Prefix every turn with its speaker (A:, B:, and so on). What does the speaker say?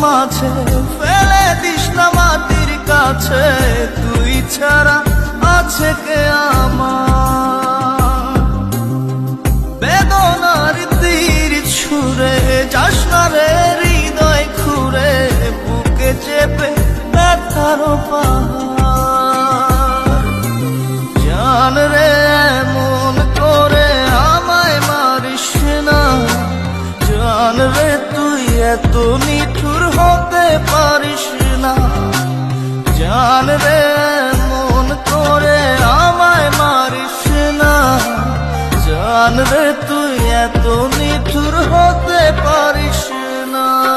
A: মাঝে ফেলে দিস না মাটির কাছে, তুই ছাড়া আছে কে আমার? বেদনার তীর ছুঁড়ে যাস না রে হৃদয় খুঁড়ে, বুকে চেপে ব্যথার পাহাড়। জান রে এমন করে আমায় মারিস না, জান রে তুই এত নিঠুর হতে পারিস না। জান রে এমন করে আমায় মারিস না, জান রে তুই এত নিঠুর হতে পারিস